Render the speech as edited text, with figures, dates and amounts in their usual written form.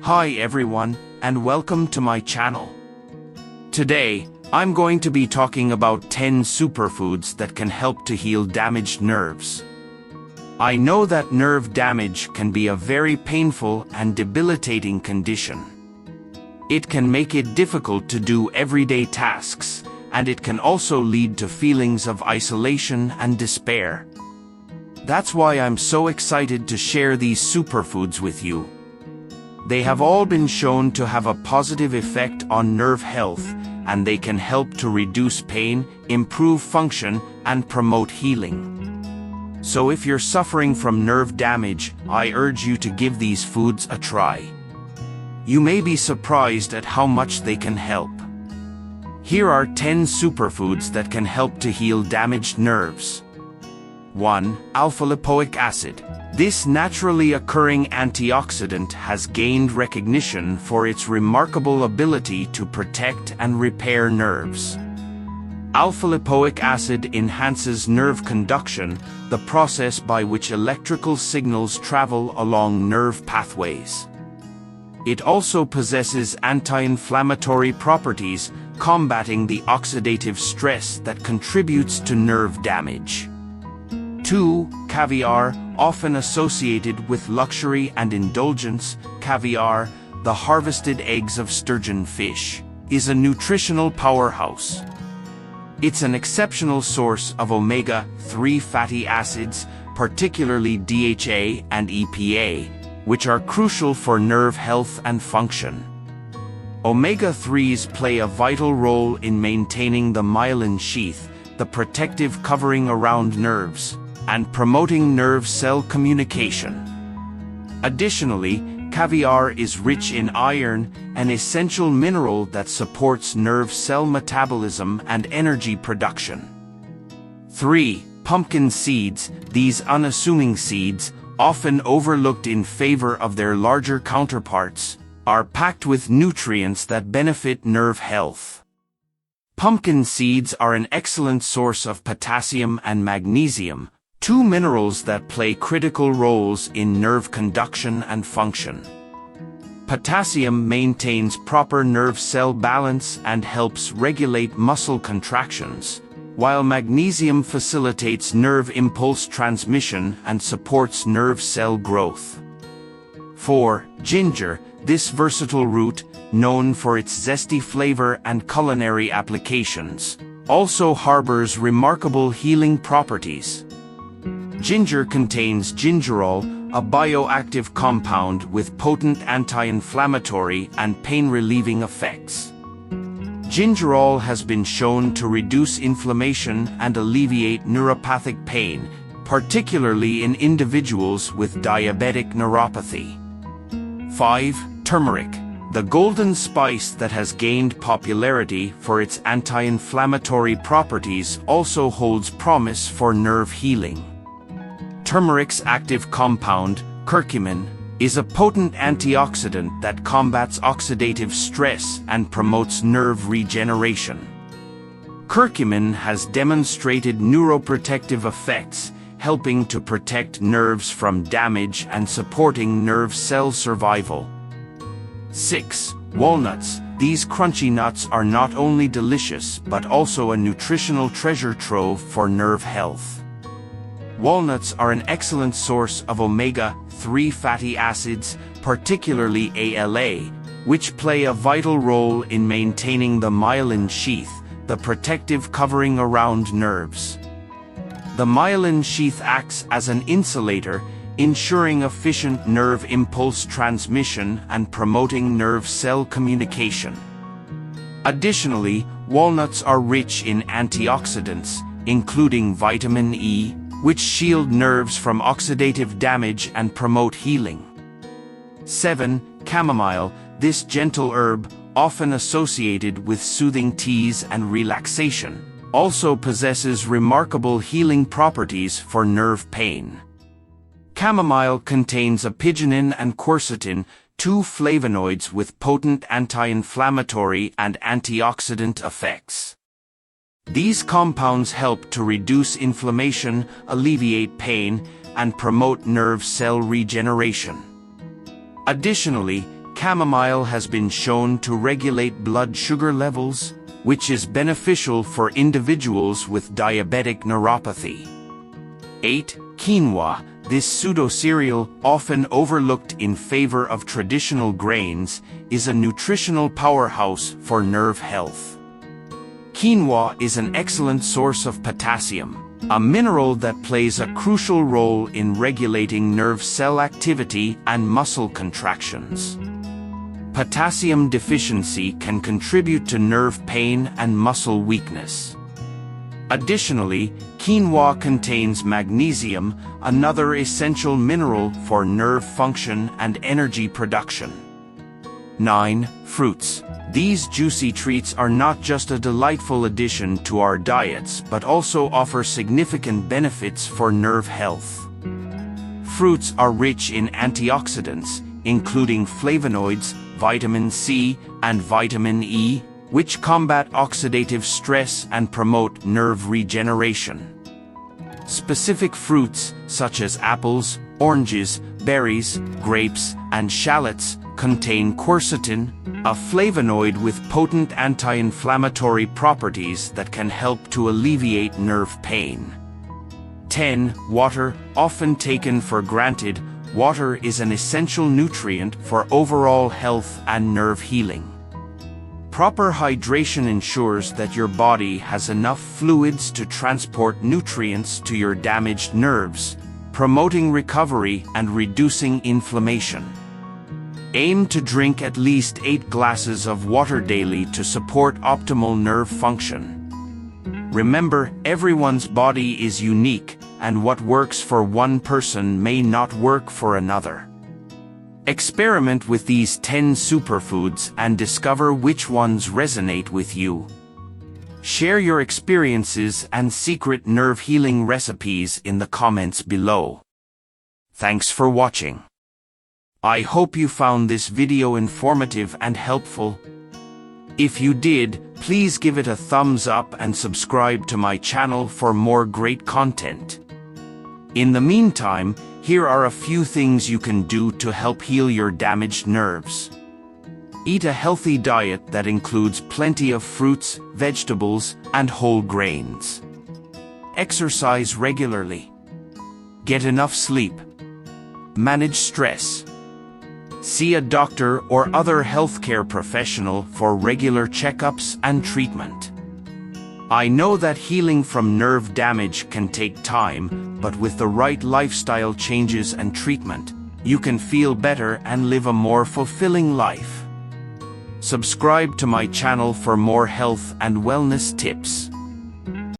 Hi everyone, and welcome to my channel. Today, I'm going to be talking about 10 superfoods that can help to heal damaged nerves. I know that nerve damage can be a very painful and debilitating condition. It can make it difficult to do everyday tasks, and it can also lead to feelings of isolation and despair. That's why I'm so excited to share these superfoods with you. They have all been shown to have a positive effect on nerve health, and they can help to reduce pain, improve function, and promote healing. So if you're suffering from nerve damage, I urge you to give these foods a try. You may be surprised at how much they can help. Here are 10 superfoods that can help to heal damaged nerves. 1. Alpha-lipoic acid. This naturally occurring antioxidant has gained recognition for its remarkable ability to protect and repair nerves. Alpha-lipoic acid enhances nerve conduction, the process by which electrical signals travel along nerve pathways. It also possesses anti-inflammatory properties, combating the oxidative stress that contributes to nerve damage. 2. Caviar, often associated with luxury and indulgence. Caviar, the harvested eggs of sturgeon fish, is a nutritional powerhouse. It's an exceptional source of omega-3 fatty acids, particularly DHA and EPA, which are crucial for nerve health and function. Omega-3s play a vital role in maintaining the myelin sheath, the protective covering around nerves, and promoting nerve cell communication. Additionally, caviar is rich in iron, an essential mineral that supports nerve cell metabolism and energy production. 3. Pumpkin seeds. These unassuming seeds, often overlooked in favor of their larger counterparts, are packed with nutrients that benefit nerve health. Pumpkin seeds are an excellent source of potassium and magnesium, two minerals that play critical roles in nerve conduction and function. Potassium maintains proper nerve cell balance and helps regulate muscle contractions, while magnesium facilitates nerve impulse transmission and supports nerve cell growth. 4. Ginger. This versatile root, known for its zesty flavor and culinary applications, also harbors remarkable healing properties. Ginger contains gingerol, a bioactive compound with potent anti-inflammatory and pain-relieving effects. Gingerol has been shown to reduce inflammation and alleviate neuropathic pain, particularly in individuals with diabetic neuropathy. 5. Turmeric. The golden spice that has gained popularity for its anti-inflammatory properties also holds promise for nerve healing. Turmeric's active compound, curcumin, is a potent antioxidant that combats oxidative stress and promotes nerve regeneration. Curcumin has demonstrated neuroprotective effects, helping to protect nerves from damage and supporting nerve cell survival. 6. Walnuts. These crunchy nuts are not only delicious but also a nutritional treasure trove for nerve health. Walnuts are an excellent source of omega-3 fatty acids, particularly ALA, which play a vital role in maintaining the myelin sheath, the protective covering around nerves. The myelin sheath acts as an insulator, ensuring efficient nerve impulse transmission and promoting nerve cell communication. Additionally, walnuts are rich in antioxidants, including vitamin E, which shield nerves from oxidative damage and promote healing. 7. Chamomile. This gentle herb, often associated with soothing teas and relaxation, also possesses remarkable healing properties for nerve pain. Chamomile contains apigenin and quercetin, two flavonoids with potent anti-inflammatory and antioxidant effects. These compounds help to reduce inflammation, alleviate pain, and promote nerve cell regeneration. Additionally, chamomile has been shown to regulate blood sugar levels, which is beneficial for individuals with diabetic neuropathy. 8. Quinoa. This pseudo-cereal, often overlooked in favor of traditional grains, is a nutritional powerhouse for nerve health. Quinoa is an excellent source of potassium, a mineral that plays a crucial role in regulating nerve cell activity and muscle contractions. Potassium deficiency can contribute to nerve pain and muscle weakness. Additionally, quinoa contains magnesium, another essential mineral for nerve function and energy production. 9. Fruits. These juicy treats are not just a delightful addition to our diets but also offer significant benefits for nerve health. Fruits are rich in antioxidants, including flavonoids, vitamin C, and vitamin E, which combat oxidative stress and promote nerve regeneration. Specific fruits, such as apples, oranges, berries, grapes, and shallots, contain quercetin, a flavonoid with potent anti-inflammatory properties that can help to alleviate nerve pain. 10. Water. Often taken for granted, water is an essential nutrient for overall health and nerve healing. Proper hydration ensures that your body has enough fluids to transport nutrients to your damaged nerves, promoting recovery and reducing inflammation. Aim to drink at least 8 glasses of water daily to support optimal nerve function. Remember, everyone's body is unique, and what works for one person may not work for another. Experiment with these 10 superfoods and discover which ones resonate with you. Share your experiences and secret nerve healing recipes in the comments below. Thanks for watching. I hope you found this video informative and helpful. If you did, please give it a thumbs up and subscribe to my channel for more great content. In the meantime, here are a few things you can do to help heal your damaged nerves. Eat a healthy diet that includes plenty of fruits, vegetables, and whole grains. Exercise regularly. Get enough sleep. Manage stress. See a doctor or other healthcare professional for regular checkups and treatment. I know that healing from nerve damage can take time, but with the right lifestyle changes and treatment, you can feel better and live a more fulfilling life. Subscribe to my channel for more health and wellness tips.